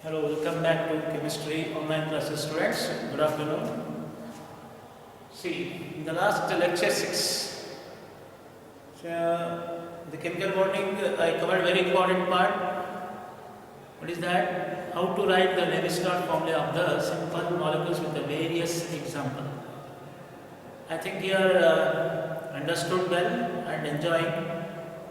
Hello, welcome back to chemistry online classes students. Good afternoon. See, in the last lecture 6, the chemical bonding, I covered very important part. What is that? How to write the Navier-Stokes formula of the simple molecules with the various example. I think you are understood well and enjoying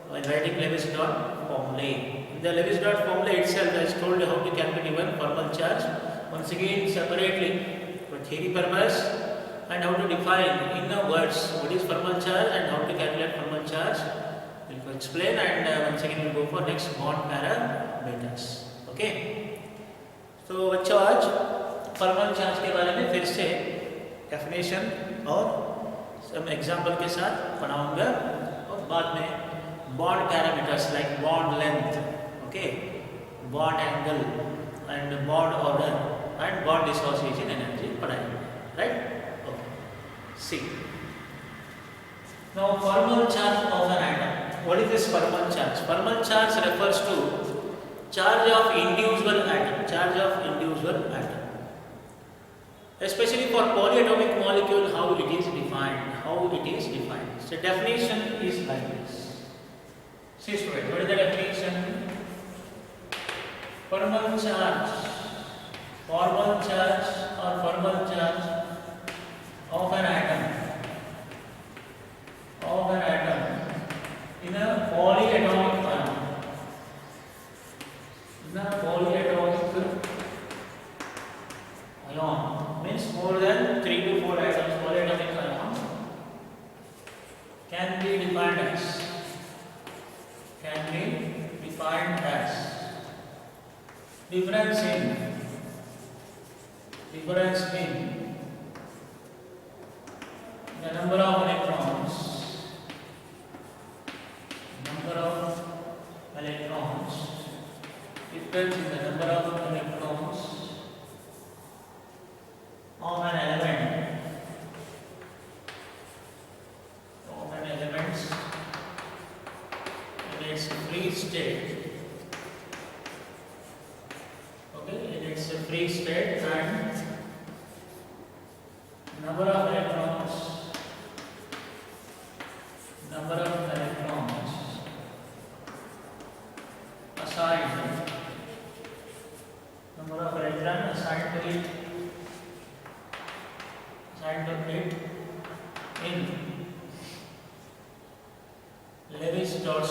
while writing Navier-Stokes formulae. In the Navier-Stokes formula itself, I told you how to calculate even formal charge. Once again, separately for theory purpose, and how to define in the words what is formal charge and how to calculate formal charge. We'll explain, and once again we'll go for next bond parameters. Okay. So बच्चों आज formal charge के बारे में फिर से definition और some example के साथ पढ़ाऊंगा, और बाद में bond parameters like bond length, okay, bond angle and bond order and bond dissociation energy पढ़ाएंगे, right? Okay. See. Now formal charge of an atom. What is this formal charge? Formal charge refers to charge of individual atom. Charge of individual atom. Especially for polyatomic molecule, how it is defined. How it is defined. So definition is like this. See student, what is the definition? Formal charge. Formal charge or formal charge of an atom. Of an atom in a polyatomic form. In a polyatomic ion means more than 3 to 4 atoms. Polyatomic ion can be defined as difference in the number of electrons. Difference in the number of electrons of an element. In its free state. Okay, in its free state, and number of electrons. Assigned. Number of electrons assigned to it in Lewis-Dot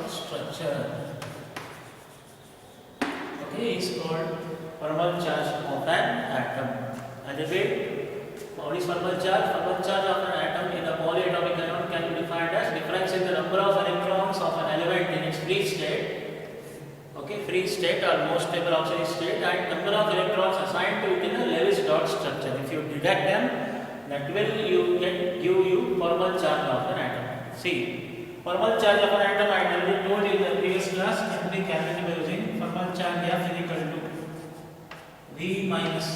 structure. Okay, is called formal charge of an atom. I repeat, what is formal charge? Formal charge of an atom in a polyatomic ion can be defined as difference in the number of electrons of an element in its free state. Okay, free state or most stable oxidation state, and number of electrons assigned to it in a Lewis-Dot structure. If you deduct them, that will give you formal charge of an atom. See, formal charge of an atom I already told you in the previous class can be calculated by using formal charge F is equal to V minus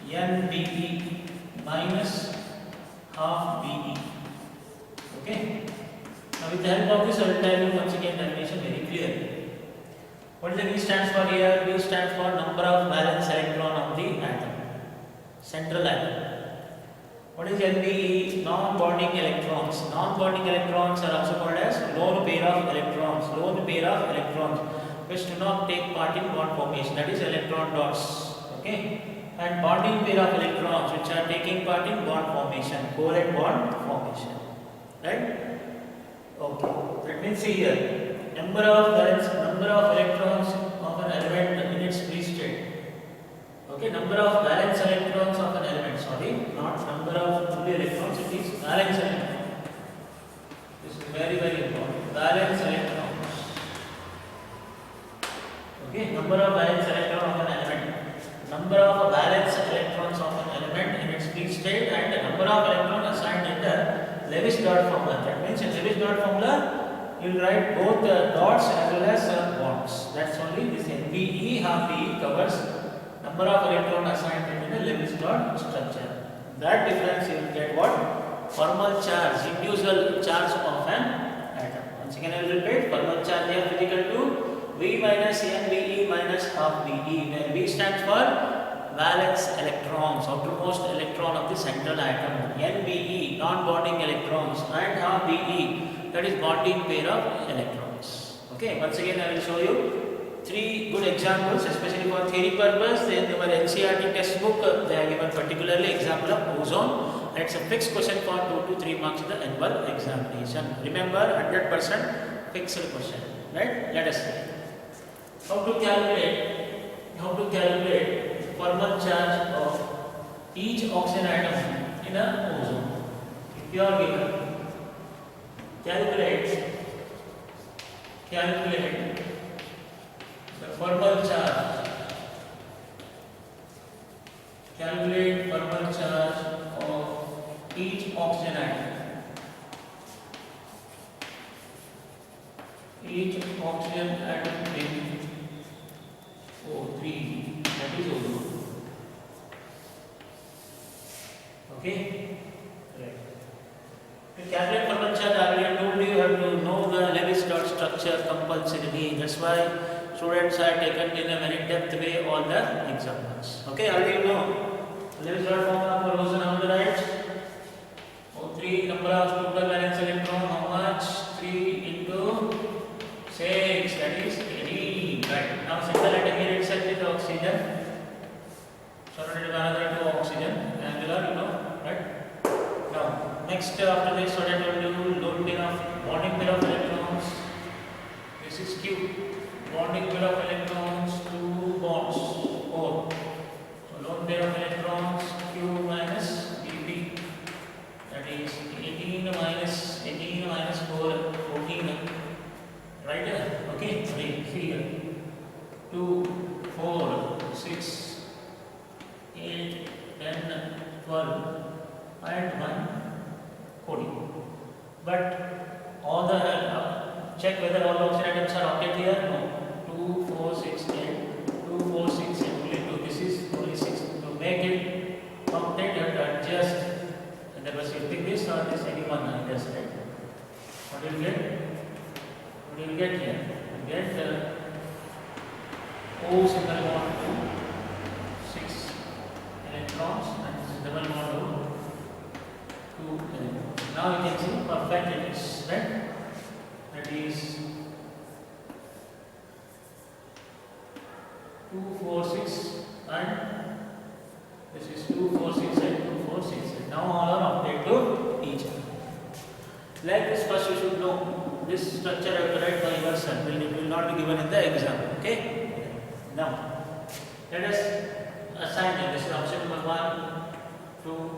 N dE minus half dE. Okay. Now with the help of this, I will tell you once again definition very clearly. What does the V stands for here? V stands for number of valence electron of the atom, central atom. What is NBE? Non-bonding electrons. Non-bonding electrons are also called as lone pair of electrons. Lone pair of electrons which do not take part in bond formation. That is electron dots. Okay. And bonding pair of electrons which are taking part in bond formation, covalent bond formation. Right? Okay. That means see here. Number of electrons of an element in its free state. Okay, number of valence electrons of an element. Sorry, not number of free electrons. It is valence electrons. This is very important. Valence electrons. Okay, number of valence electrons of an element. Number of valence electrons of an element in its free state, and the number of electrons assigned in the Lewis-Dot formula. That means in Lewis-Dot formula, you will write both dots as well as bonds. That's only this NBE half E covers number of electrons assigned in the Lewis-Dot structure. That difference you will get what? Formal charge, individual charge of an atom. Once again I will repeat, formal charge F is equal to V minus NVE minus half VE, where V stands for valence electrons, outermost electron of the central atom, NVE non-bonding electrons, and half VE, that is bonding pair of electrons. Okay, once again I will show you 3 good examples, especially for theory purpose. In our NCERT textbook they are given particularly example of ozone, and it's a fixed question for 2 to 3 marks in the annual examination. Remember, 100% fixed question, right? Let us see how to calculate formal charge of each oxygen atom in a ozone. If you are given, calculate the formal charge. Calculate formal charge of each oxygen atom. Each oxygen atom in O3, that is ozone. Okay? Right. To calculate formal charge, I already told you have to know the Lewis dot structure compulsorily. That's why students are taken in a very depth way all the examples. Okay, already you know Lewis dot formula for ozone on the right. O3 number of total valence electron, how much? 3 into 6, that is 18. Right. Now central atom here itself is oxygen. Surrounded by another 2 oxygen, angular, you know, right? Now next after this, what I told you, load pair of bonding pair of electrons. This is Q. Bonding pair of electrons, 2 bonds, 4. So lone pair of electrons, Q minus BP, that is 18 minus 4, 14. Right here, okay? Right here. 2, 4, 6, 8, 10, 12, and 1, 14. But all the check whether all the oxygen atoms are octet here. No. 2, 4, 6, 8. 2, 4, 6, 8. Only 2. This is only 6. To make it octet, you have to adjust. And there was you pick this or this, anyone adjust, right? What do you get? What do you get here? You get O single bond to 6 electrons and double bond to 2 electrons. Now you can see perfect it is, right? That is 2, 4, 6 and this is 2, 4, 6 and 2, 4, 6. Now all are updated to each other. Like this, first you should know this structure I have to write by yourself. It will not be given in the exam. Okay? Now let us assign them. This is option number 1, 2.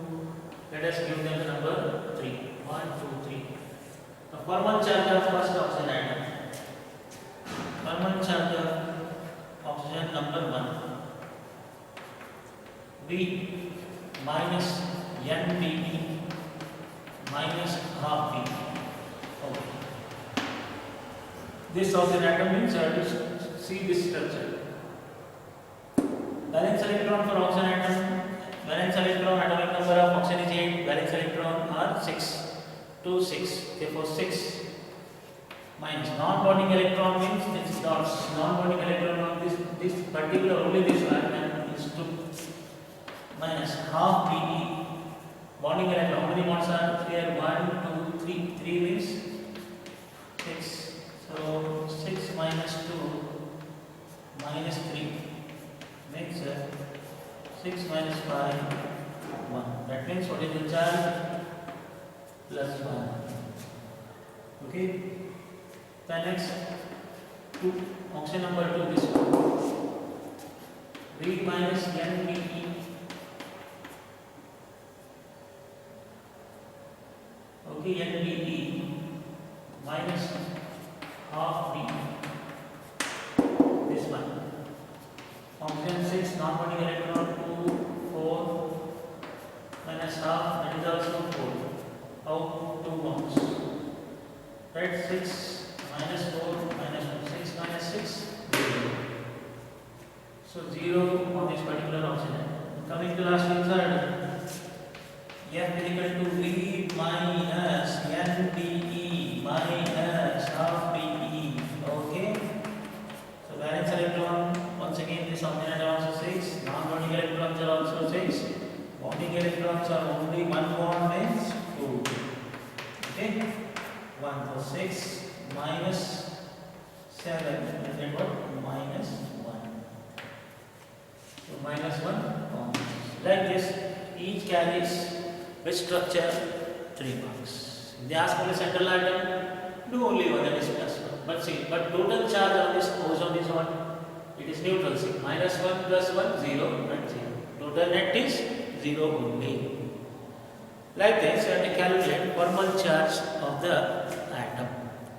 Let us give them the number 3. 1, 2, 3. The formal charge of first oxygen atom. Formal charge of oxygen number 1. V minus NVE minus half V. Okay. This oxygen atom means I have to see this structure. Valence electron for oxygen atom. Valence electron atomic number of oxygen is 8. Valence electron are 6. 2, 6. Therefore 6 minus non-bonding electron means this dots. Non-bonding electron of this particular only this atom is 2 minus half VE. Bonding electron, how many bonds are here? 1, 2, 3. 3 means 6. So 6 minus 2 minus 3 makes 6 minus 5, 1. That means what is the charge? Plus 1. Okay. The next oxygen number 2, this one. V minus NVE. Okay, NVE minus half V. This one. Oxygen 6, non-bonding electron 2, 4 minus half, that is also 4. Out 2 bonds. Right, 6 minus 4 minus 1. 6 minus 6, 0. So 0 on this particular oxygen. Coming to last result. F is equal to V minus NVE minus half 6. Bonding electrons are only one bond means 2. Okay, 1 for 6 minus 7. And what? Minus 1. So minus 1 bond. Like this, each carries which structure? 3 marks. If they ask for the central atom, do only one, that is plus 1. But see, but total charge on this ozone is what? It is neutral. See, minus 1 plus 1, 0 and 0. Total net is 0 only. Like this, you have to calculate thermal charge of the atom,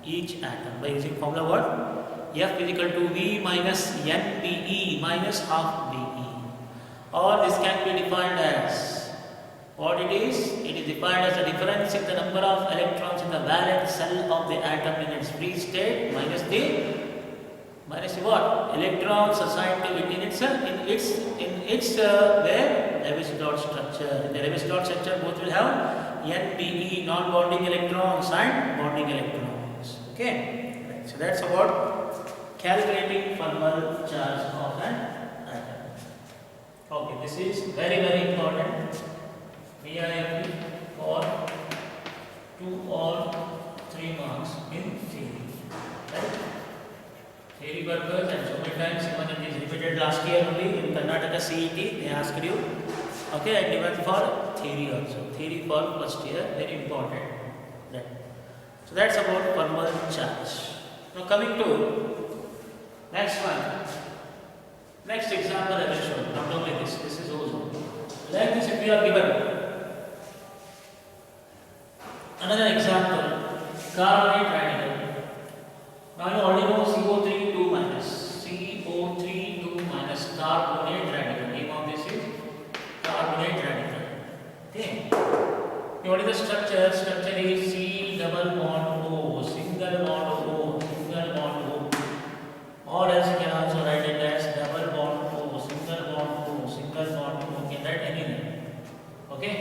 each atom, by using formula what? F is equal to V minus NBE minus half BE. Or this can be defined as what it is? It is defined as the difference in the number of electrons in the valence cell of the atom in its free state minus the what? Electrons assigned to it in its where Lewis dot structure. In the Lewis dot structure, both will have NBE, non-bonding electrons and bonding electrons. Okay, so that's about calculating thermal charge of an atom. Okay, this is very important. VIFP for 2 or 3 marks in theory. Right? Theory purpose, and so many times even it is repeated last year only in Karnataka CET, they asked you. Okay, and even for theory also. Theory for first year, very important. Right. So that's about thermal charge. Now coming to next one. Next example I will show you. Not only this is ozone. Like this, if we are given another example, carbonate radical. Now you already know CO3 2 minus. CO3 2 minus carbonate radical. Name of this is carbonate radical. Okay. You know the structure. Structure is C double bond O, single bond O, single bond O. Or else you can also write it as double bond O, single bond O, single bond O. You can write anything. Okay.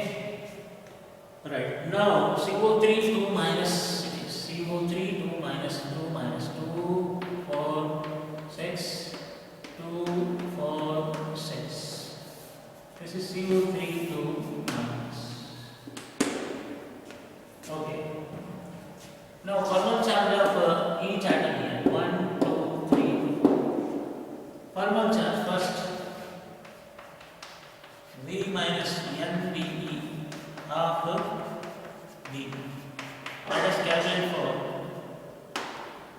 Right. Now CO3 2 minus CO3 2 minus 2 minus 2 4 6 2 4 6. This is CO3 2 minus. Okay. Now thermal charge of each atom here. 1 2 3. Thermal charge first. V minus NBE half B. Let us calculate for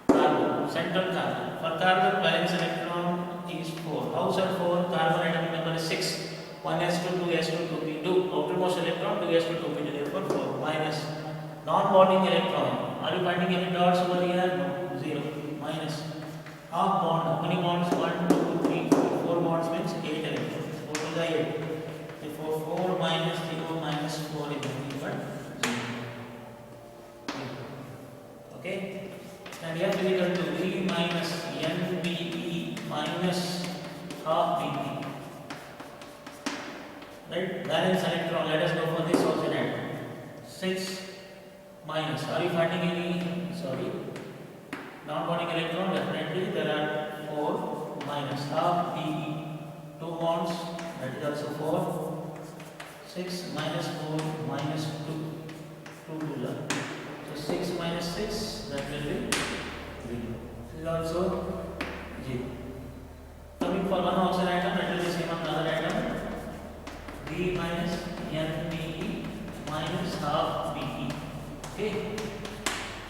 carbon, central carbon. For carbon, valence electron is 4. House are 4, carbon atomic number is 6. 1s2, 2s2, 2p2. Outermost electron, 2s2, 2p2. Therefore 4. Minus non-bonding electron. Are you finding any dots over here? No. 0. Minus half bond. How many bonds? 1, 2, 3, 4. 4 bonds means 8 electrons. 4 to the 8. Therefore 4 minus 0 minus 4 is nothing but 0. Okay, and F is equal to V minus NBE minus half BE. Right, valence electron. Let us go for this also. 6 minus. Are you finding any? Sorry, non-bonding electron. Definitely there are 4 minus half BE. 2 bonds. That is also 4. 6 minus 4 minus 2. 2 to the. 6 minus 6, that will be 0. This is also 0. Coming for one oxygen atom, that will be same on another atom. V minus NBE minus half BE. Okay.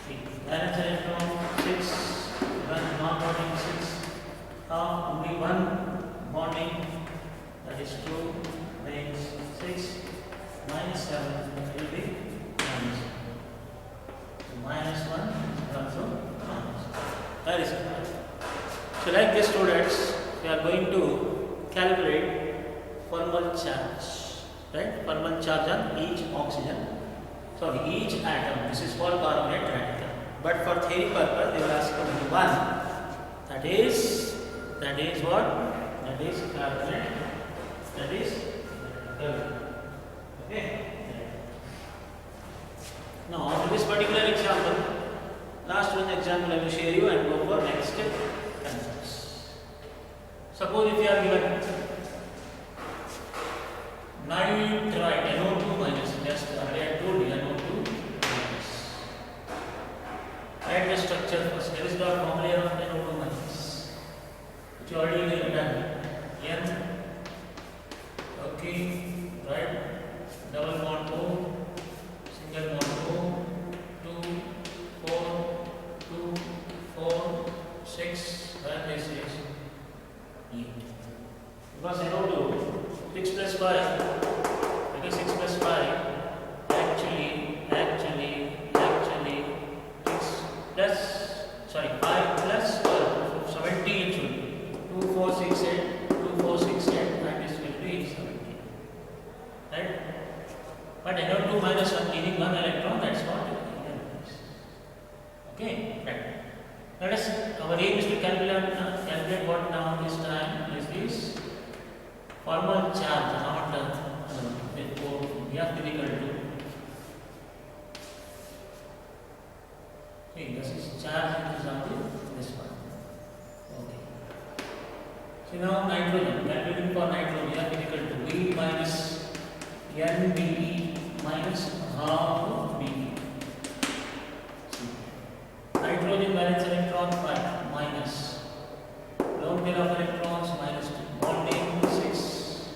See, valence electron 6, one non-bonding 6, half only 1 bonding, that is 2, means 6 minus 7 will be minus 1. Minus 1 is also minus 1. That is it. So like this, students, we are going to calculate thermal charge. Right? Thermal charge on each oxygen. Sorry, each atom. This is for carbonate radical. But for theory purpose, they will ask only one. That is what? That is carbonate. That is radical. Okay. Now, after this particular example, last one example I will share you and go for next concepts. Suppose if you are given nitrite NO2 minus. Just earlier I told you NO2 minus. Write the structure first. There is the formula of NO2 minus, which you already done. N. Okay. Right. Double bond O. Single bond O. 2, 4, 2, 4, 6. Where this is 8. Because NO2 6 plus 5. Because 6 plus 5 actually 6 plus 5 plus 12, 17 it should be 2 4 6 8 2 4 6 8 and this will be 17, right? But NO2 minus 1 giving 1 electron, that's not it. Okay, right. Let us, our aim is to calculate what now this time is this formal charge, not we have to be equal to. Okay, this is charge example, this one. Okay. So now nitrogen, calculating for nitrogen, we have to be equal to V minus NBE minus half BE. Nitrogen valence electron 5 minus lone pair of electrons minus 2, bonding 6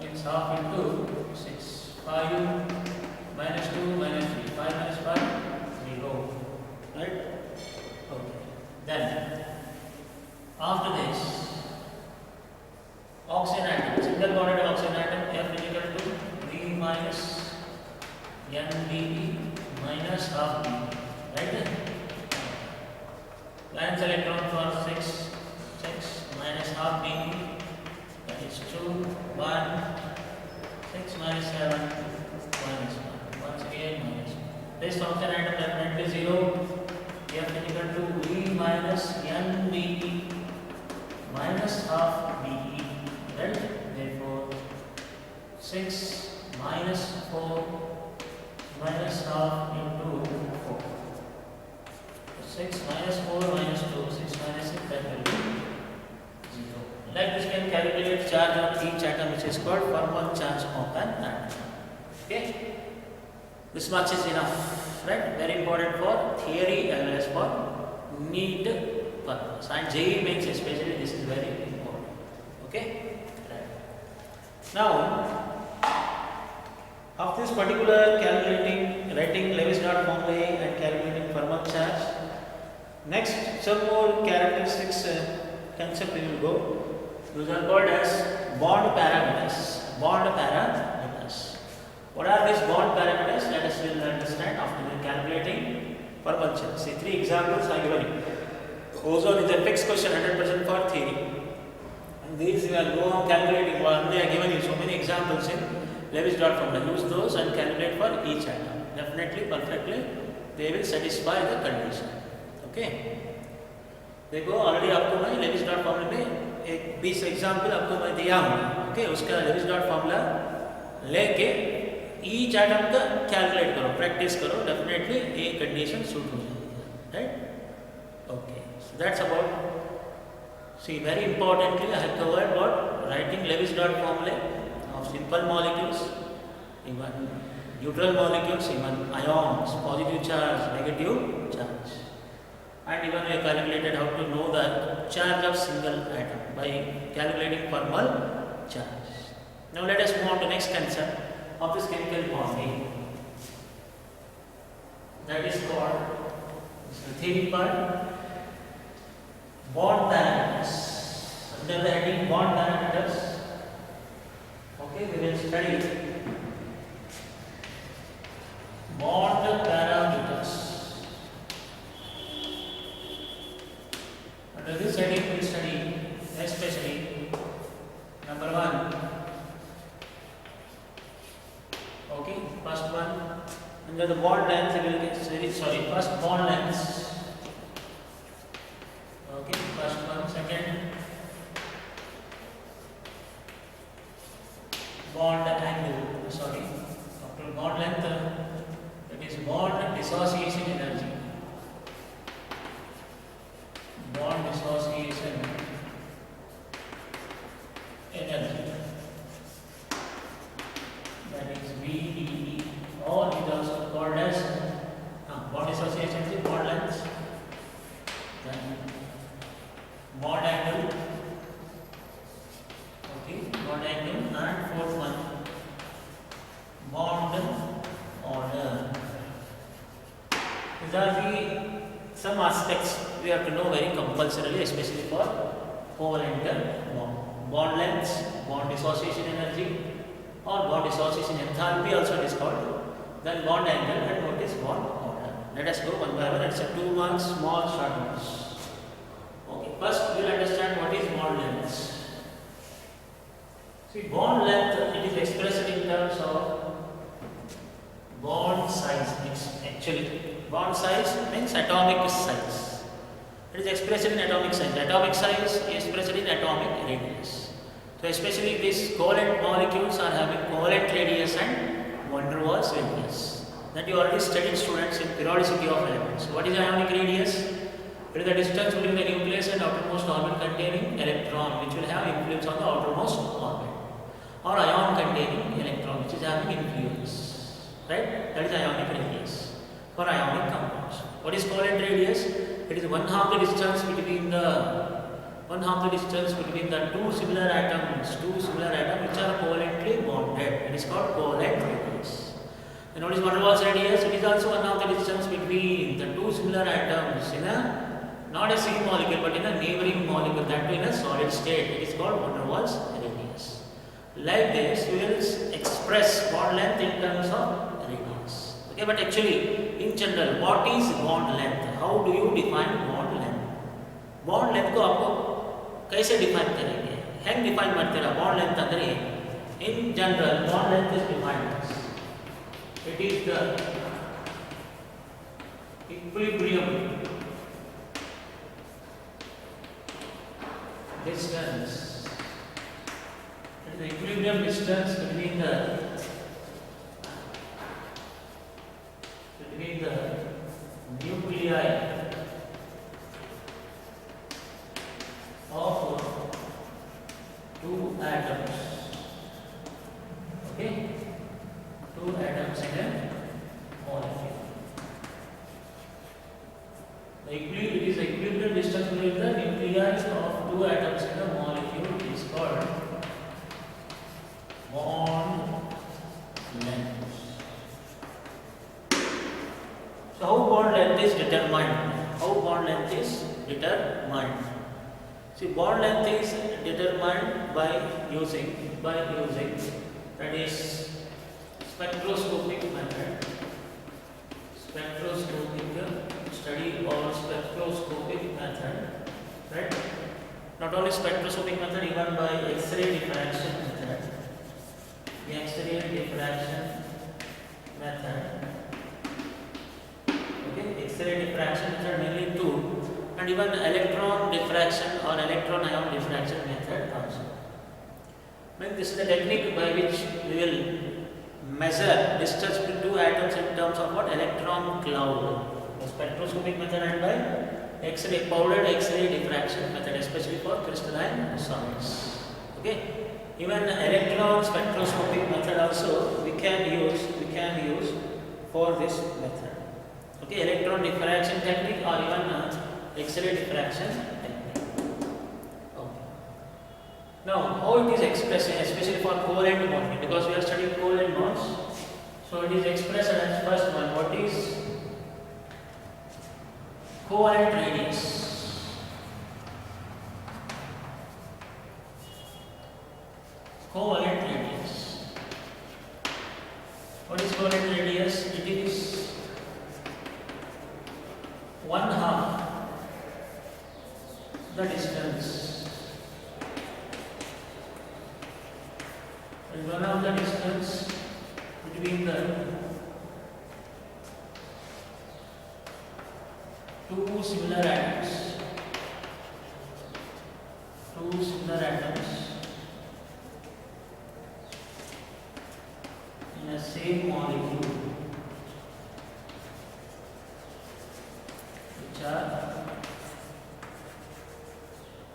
means half into 6, 5 minus 2 minus 3, 5 minus 5 0, right? Okay. Then after this oxygen atom, single bonded oxygen atom F is equal to V minus NBE minus half B, right? Valence electron for 6 minus half B, that is 2 1 6 minus 7 minus 1, once again minus 1. This function item definitely 0. We have to equal to V minus NBE minus half BE, right? Therefore 6 minus 4 minus half into 4. 6 minus 4 minus 2, 6 minus 6, that will be 0. Like this, can calculate charge on each atom, which is called formal charge of an atom. Okay? This much is enough, right? Very important for theory as well as for need purpose. And JEE mains especially, this is very important. Okay? Right. Now, of this particular calculating, writing Lewis dot formulae and calculating formal charge, next some more characteristics concept we will go. Those are called as bond parameters. Bond parameters. What are these bond parameters? Let us understand after calculating formal charge. See, 3 examples I given you. Ozone is a fixed question, 100% for theory. And these we will go on calculating. Already I given you so many examples in Lewis dot formula. Use those and calculate for each atom. Definitely, perfectly, they will satisfy the condition. Okay. देखो already आपको मैं Levi's dot formula में एक 20 example आपको मैं दिया हूँ. Okay, उसका लेविस डॉट फॉर्मूला लेके ईच एटम का कैलकुलेट करो, प्रैक्टिस करो, डेफिनेटली ये कंडीशन सूट हो जाएगी, right? Okay, so that's about, see very importantly I have covered what writing Lewis dot formula of simple molecules, even neutral molecules, even ions, positive charge, negative charge. And even we have calculated how to know the charge of single atom by calculating formal charge. Now let us move on to next concept of this chemical bonding. That is called, the theory part, bond parameters. Under the heading bond parameters, okay, we will study bond parameters. Under this heading we will study especially number 1. Okay, first one, under the bond length we will get, first bond length. Okay, first one. Second, bond angle. After bond length, it is bond dissociation energy. Bond dissociation energy. BDE, or it is also called as bond dissociation is bond length, then bond angle, okay, bond angle, and fourth one bond order. These are the some aspects we have to know very compulsorily, especially for covalent bond. Bond lengths, bond dissociation energy, or bond dissociation enthalpy also it is called. Then bond angle, and what is bond order. Let us go one by one. It's a 2 marks, small short notes. Okay, first we will understand what is bond lengths. See, bond length, it is expressed in terms of bond size. Actually, bond size means atomic size. It is expressed in atomic size. Atomic size is expressed in atomic radius. So, especially these covalent molecules are having covalent radius and van der Waals radius. That you already studied, students, in periodicity of elements. What is ionic radius? It is the distance between the nucleus and outermost orbit containing electron, which will have influence on the outermost orbit, or ion containing electron, which is having influence. Right? That is ionic radius for ionic compounds. What is covalent radius? It is one half the distance between the two similar atoms which are covalently bonded. It is called covalent radius. And what is van der Waals radius? It is also one half the distance between the two similar atoms in a not a same molecule but in a neighboring molecule, that too in a solid state. It is called van der Waals radius. Like this, we will express bond length in terms of radius. Okay, but actually, in general, what is bond length? How do you define bond length? Bond length को आपको कैसे define करेंगे? Hang define ಮಾಡ್ತೀರಾ bond length ಅಂದ್ರೆ? In general, bond length is defined as it is the equilibrium distance. It is the equilibrium distance between the nuclei of two atoms. Okay, two atoms in a molecule. It is the equilibrium distance between the nuclei of two atoms in a molecule is called bond length. So how bond length is determined? See, bond length is determined by using that is spectroscopic method. Study or spectroscopic method, right? Not only spectroscopic method, even by X-ray diffraction method. Okay, X-ray diffraction method mainly two, and even electron diffraction or electron ion diffraction method also. This is the technique by which we will measure distance between two atoms in terms of what? Electron cloud. The spectroscopic method and by X-ray, powdered X-ray diffraction method, especially for crystalline solids. Okay. Even electron spectroscopic method also we can use for this method. Okay, electron diffraction technique or even X-ray diffraction technique. Okay. Now, how it is expressed, especially for covalent bonding, because we are studying covalent bonds. So it is expressed as first one. What is covalent radius? Covalent radius. What is covalent radius? It is one half the distance. It is one half the distance between the two similar atoms. In a same molecule, which are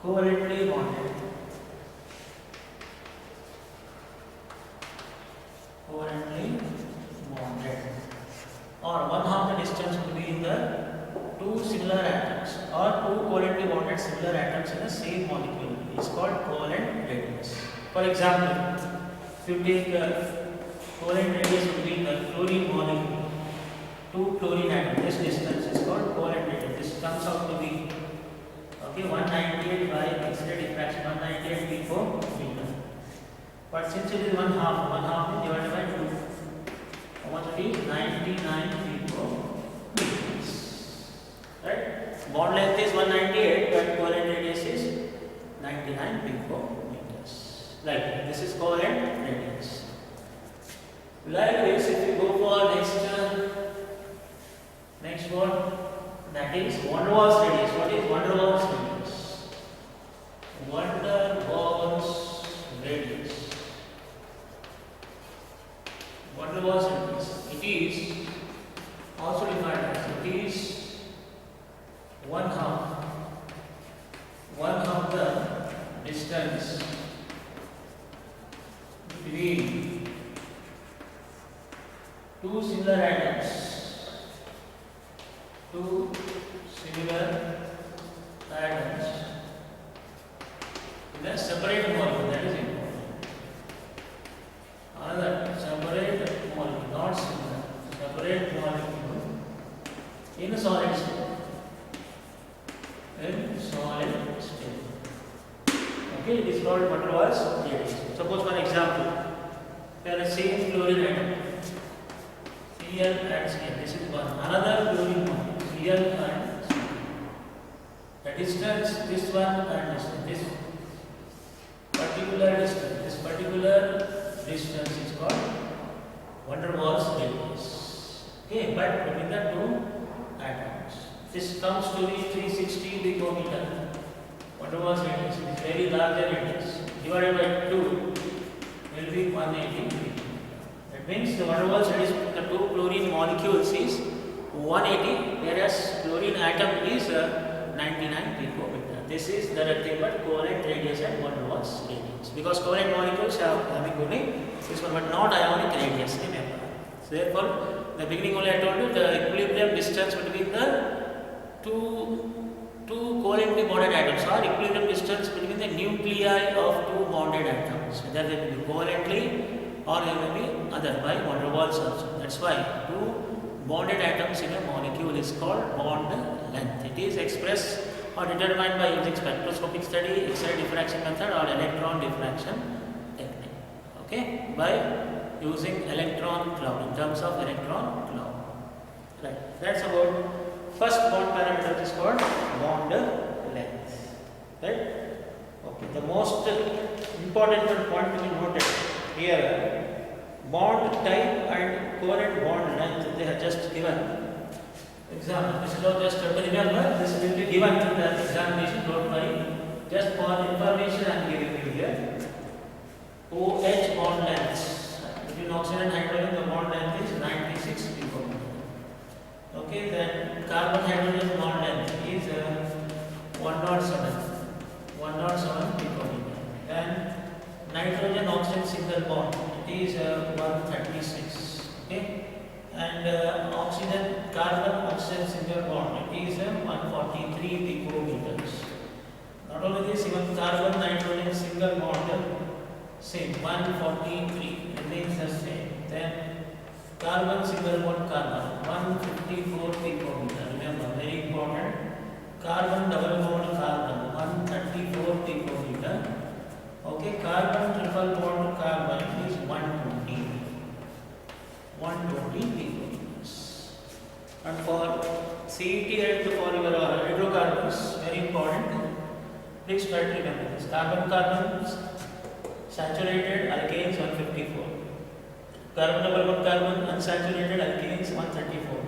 covalently bonded. Covalently or one half the distance between the two similar atoms or two covalently bonded similar atoms in the same molecule is called covalent radius. For example, if you take covalent radius between the chlorine molecule, two chlorine atoms, this distance is called covalent radius. This comes out to be 198 by X-ray diffraction, 198 picometer. But since it is one half is divided by 2. How much it is? 99 picometers. Right? Bond length is 198, but covalent radius is 99 picometers. Like this is covalent radius. Likewise, if we go for next one, that is van der Waals radius. What is van der Waals radius? Van der Waals radius. Van der Waals radius. It is also defined as it is one half the distance between two similar atoms. Two similar atoms in a separate molecule, that is important. Another separate molecule, not similar, separate molecule in a solid state. In solid state. Okay, it is called van der Waals radius. Suppose for example, there is same chlorine atom, Cl and Cl. This is one. Another chlorine molecule. Cl and Cl. The distance, this one and this particular distance is called van der Waals radius. Okay, but between the two atoms, this comes to be 360 picometer. Van der Waals radius is very larger radius. Divided by 2 will be 180. That means the van der Waals radius between the two chlorine molecules is 180, whereas chlorine atom is 99 picometer. This is the nothing but covalent radius and van der Waals radius. Because covalent molecules have having only this one, but not ionic radius. Remember. So therefore, the beginning only I told you the equilibrium distance between the two covalently bonded atoms or equilibrium distance between the nuclei of two bonded atoms. Whether they will be covalently or they may be other by van der Waals also. That's why two bonded atoms in a molecule is called bond length. It is expressed or determined by using spectroscopic study, X-ray diffraction method or electron diffraction technique. Okay, by using electron cloud in terms of electron cloud. Right. That's about first bond parameter is called bond length. Right. Okay. The most important point to be noted here. Bond type and covalent bond length they have just given. Example. This is all just to remember. This will be given to the examination. Don't worry. Just for information I am giving you here. OH bond length between oxygen and hydrogen. The bond length is 96 picometer. Okay. Then carbon hydrogen bond length is 107 picometer. Then nitrogen oxygen single bond. It is 136. Okay, and oxygen carbon oxygen single bond. It is 143 picometers. Not only this, even carbon nitrogen single bond same 143 remains the same. Then carbon single bond carbon 154 picometer. Remember, very important. Carbon double bond carbon 134 picometer. Okay, carbon triple bond carbon is 120 picometers. And for CET and for your hydrocarbons, very important. Please try to remember this. Carbon carbons saturated alkanes 154. Carbon double bond carbon unsaturated alkanes 134.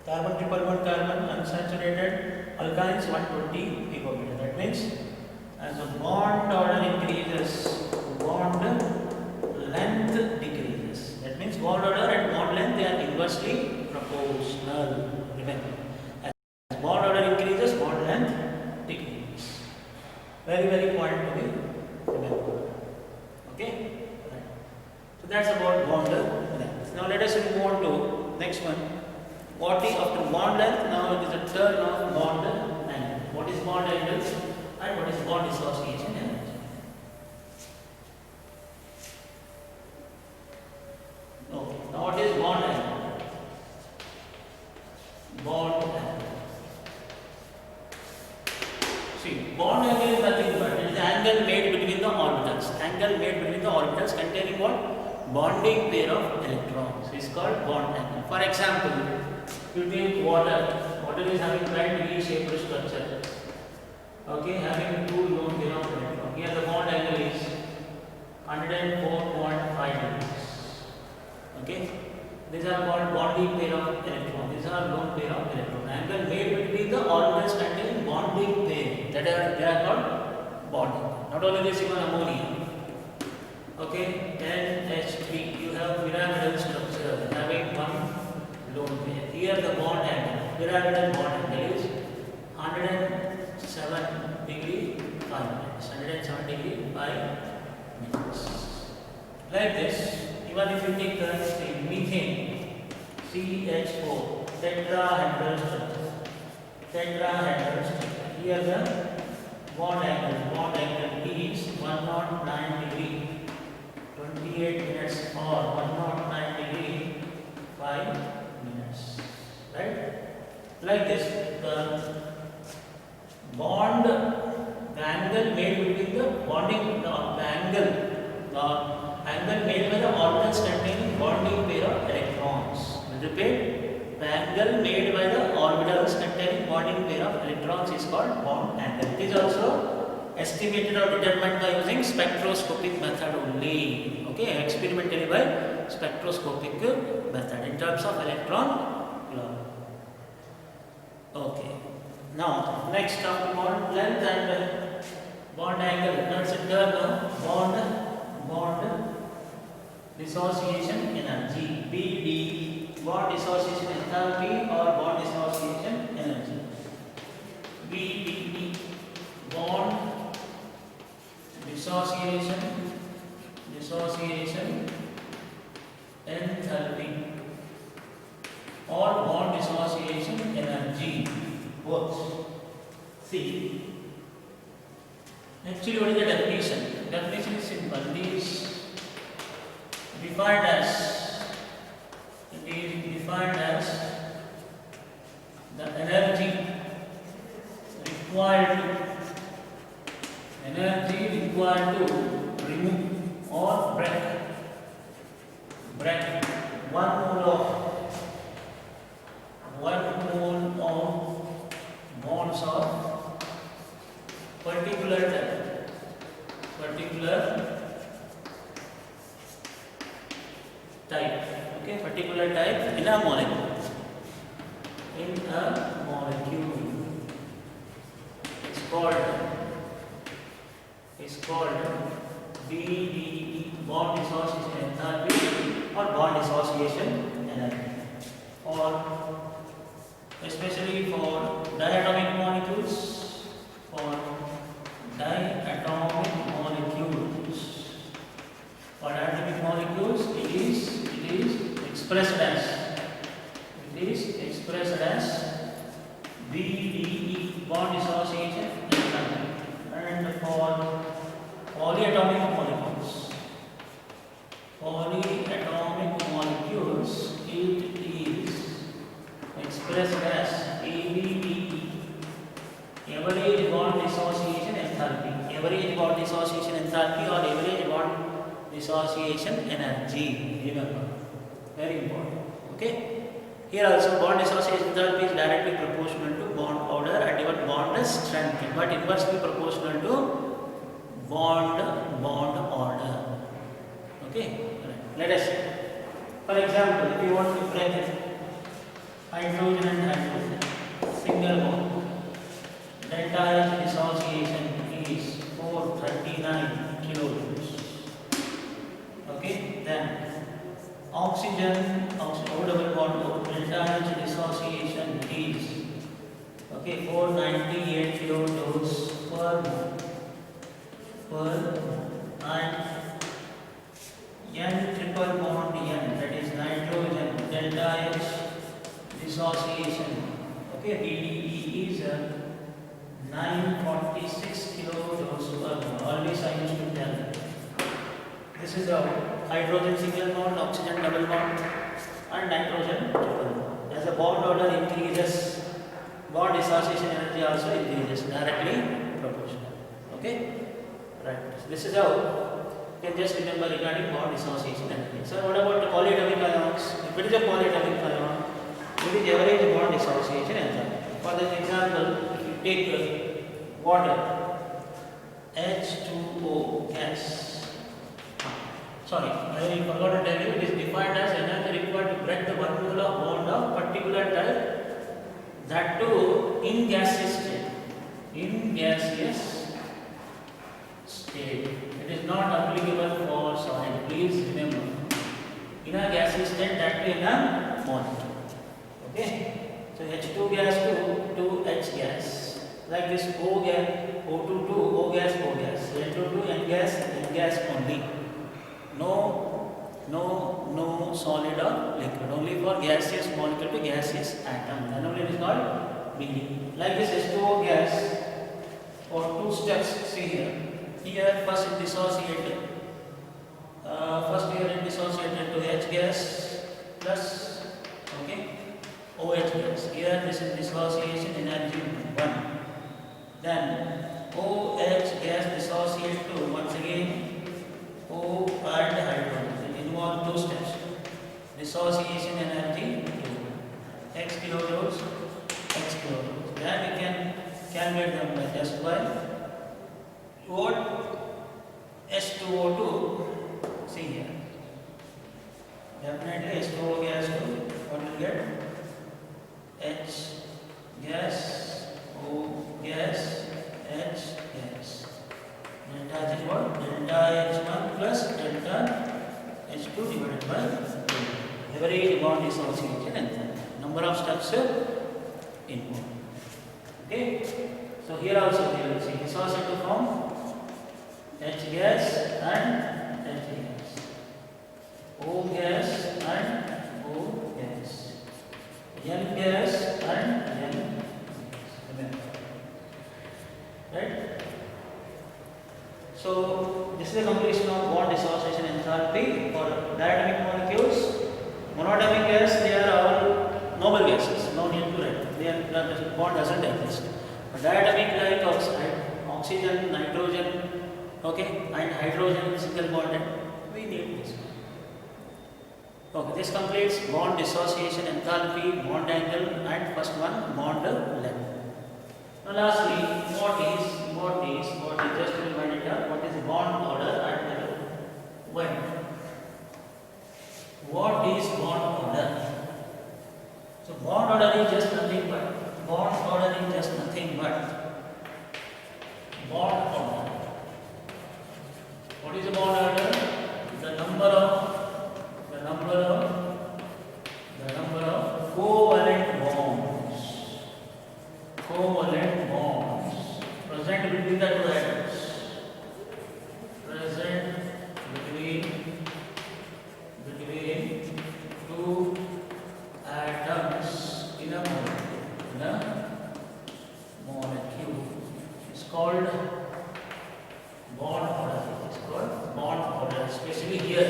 Carbon triple bond carbon unsaturated alkynes 120 picometer. That means as the bond order increases, bond length decreases. That means bond order and bond length they are inversely proportional. Remember, as bond order increases, bond length decreases. Very point to be remembered. Okay. Right. So that's about bond length. Now let us move on to next one. What is after bond length? Now it is a turn of bond angle. What is bond angle and what is bond dissociation energy? Okay. Now what is bond angle? Bond angle. See, bond angle is nothing but it is the angle made between the orbitals. Angle made between the orbitals containing what? Bonding pair of electrons is called bond angle. For example, you take water. Water is having right V-shaped structure. Okay, having two lone pair of electrons. Here the bond angle is 104.5 degrees. Okay, these are called bonding pair of electrons. These are lone pair of electrons. Angle made between the orbitals containing bonding pair. They are called bonding. Not only this, even ammonia. Okay, NH3, you have pyramidal structure having one lone pair. Here the bond angle, pyramidal bond angle is 107 degree 5 minutes. 107 degree 5 minutes. Like this, even if you take the methane, CH4, tetrahedral structure. Tetrahedral structure. Here the bond angle is 109 degree 28 minutes or 109 degree 5 minutes. Right? Like this, the angle made between the bonding, the angle made by the orbitals containing bonding pair of electrons. Repeat, the angle made by the orbitals containing bonding pair of electrons is called bond angle. It is also estimated or determined by using spectroscopic method only. Okay, experimentally by spectroscopic method in terms of electron law. Okay. Now, next after bond length and bond angle. Let's turn bond dissociation energy. BD, bond dissociation enthalpy or bond dissociation energy. BD, bond dissociation enthalpy or bond dissociation energy, both. See, actually what is the definition? Definition is simple. It is defined as the energy required to remove or break 1 mole of bonds of particular type. Okay, particular type in a molecule. It's called BDE, bond dissociation enthalpy or bond dissociation energy, or especially for diatomic molecules. For diatomic molecules, it is expressed as BDE, bond dissociation enthalpy. And for polyatomic molecules, it is expressed as ABDE, average bond dissociation enthalpy. Average bond dissociation enthalpy or average bond dissociation energy. Remember, very important. Okay. Here also bond dissociation enthalpy is directly proportional to bond order and even bond strength, but inversely proportional to bond order. Okay. Let us see. For example, if you want to break hydrogen and hydrogen, single bond, delta H dissociation is 439 kilojoules. Okay, then oxygen O double bond delta H dissociation is 498 kilojoules per mole, and N triple bond N, that is nitrogen, delta H dissociation. Okay, DDE is 946 kilojoules per mole. Always I used to tell. This is a hydrogen single bond, oxygen double bond, and nitrogen triple bond. As the bond order increases, bond dissociation energy also increases, directly proportional. Okay, right. This is how you can just remember regarding bond dissociation energy. So what about the polyatomic ions? If it is a polyatomic ion, it is average bond dissociation energy. For this example, if you take water, H2O gas. Sorry, I forgot to tell you, it is defined as energy required to break the one molar bond of particular type, that too in gaseous state. In gaseous state. It is not applicable for solid. Please remember. In a gaseous state, that too in a molecule. Okay? So H2 gas to H gas. Like this O gas, O2 to O gas, O gas. N2 to N gas only. No solid or liquid. Only for gaseous molecule to gaseous atom. Then only it is called bleeding. Like this H2O gas, or two steps. See here. Here first it dissociated. First here it dissociated to H gas plus, okay, OH gas. Here this is dissociation energy 1. Then OH gas dissociate to once again O and hydrogen. It involves two steps. Dissociation energy 2. X kilojoules, X kilojoules. Then we can calculate them by just by what H2O2. See here. Definitely H2O gas to what will get? H gas, O gas, H gas. Delta H is what? Delta H1 plus delta H2 divided by 2. Average bond dissociation and number of steps involved. Okay. So here also we will see dissociation from H gas and H gas, O gas and O gas, N gas and N gas. Right? So this is the completion of bond dissociation enthalpy for diatomic molecules. Monatomic gas, they are all noble gases. No need to write. The bond doesn't exist. But diatomic like oxygen, nitrogen, okay, and hydrogen single bonded, we need this. Okay, this completes bond dissociation enthalpy, bond angle, and first one bond length. Now lastly, what is just to remind it up, what is bond order and when? What is bond order? So bond order is just nothing but bond order. What is a bond order? The number of covalent bonds present between the two atoms. Present between two atoms in a molecule. It's called bond order. Especially here,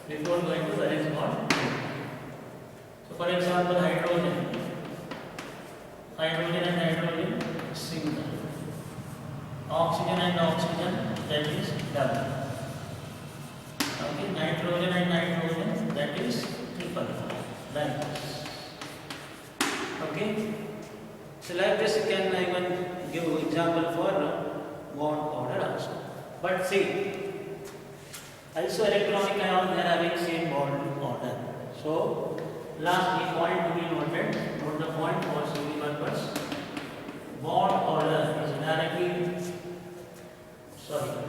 before going to where is bond. So, for example, hydrogen and hydrogen single. Oxygen and oxygen, that is double. Okay, nitrogen and nitrogen, that is triple. Like this. Okay. So like this you can even give example for bond order also. But see, also electronic ion they are having same bond order. So lastly, point to be noted. Note the point for study purpose. Bond order is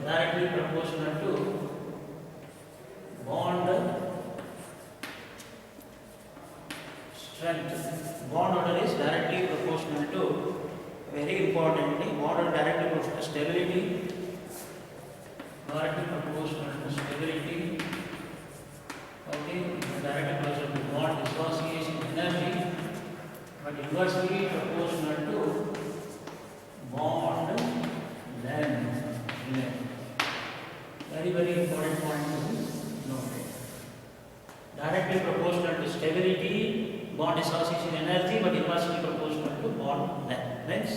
directly proportional to bond strength. Bond order is directly proportional to, very importantly, bond order directly proportional to stability. Directly proportional to stability. Okay, directly proportional to bond dissociation energy but inversely proportional to bond length. Very, very important point to note. Directly proportional to stability, bond dissociation energy, but inversely proportional to bond length. Next,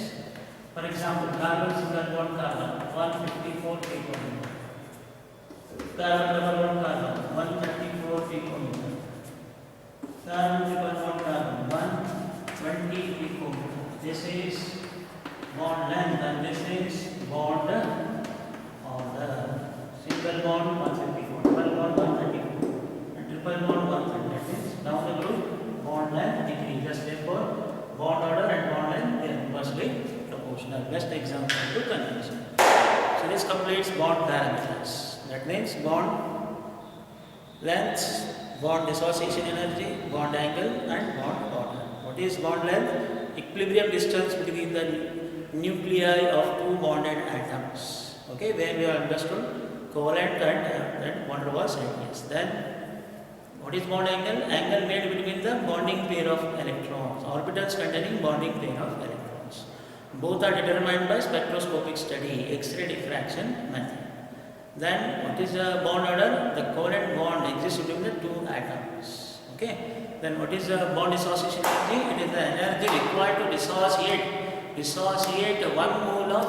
for example, carbon single bond carbon 154 picometer, carbon double bond carbon 134 picometer, carbon triple bond carbon 120 picometer. This is bond length and this is bond order. Single bond 154, double bond 134, and triple bond 100. That means down the group bond length decreases. Therefore, bond order and bond length they are inversely proportional. Best example to convention. So this completes bond parameters. That means bond length, bond dissociation energy, bond angle, and bond order. What is bond length? Equilibrium distance between the nuclei of two bonded atoms. Okay, where we have understood covalent and van der Waals radius. Then, what is bond angle? Angle made between the bonding pair of electrons, orbitals containing bonding pair of electrons. Both are determined by spectroscopic study, X-ray diffraction method. Then, what is the bond order? The covalent bond exists between the two atoms. Okay. Then, what is the bond dissociation energy? It is the energy required to dissociate 1 mole of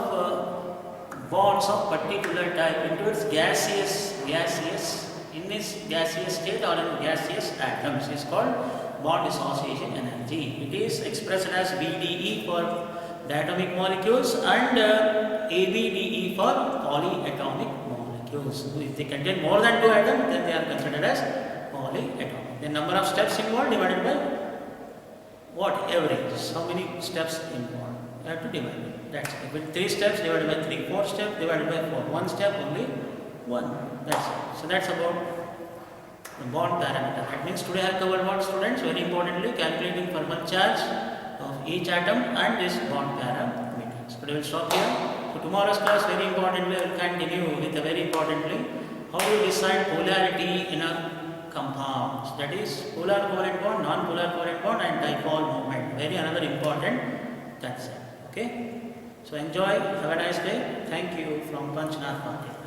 bonds of particular type into its gaseous in its gaseous state or in gaseous atoms is called bond dissociation energy. It is expressed as BDE for diatomic molecules and ABDE for polyatomic molecules. So if they contain more than 2 atoms, then they are considered as polyatomic. The number of steps involved divided by what? Average. How many steps involved? You have to divide it. That's it. With 3 steps divided by 3, 4 steps divided by 4. 1 step only 1. That's it. So that's about the bond parameter. That means today I have covered what, students? Very importantly, calculating thermal charge of each atom and this bond parameters. But I will stop here. So tomorrow's class, very importantly, I will continue with a very importantly how you decide polarity in a compound. That is polar covalent bond, non-polar covalent bond, and dipole moment. Very another important concept. Okay. So enjoy. Have a nice day. Thank you from PANCHNATH.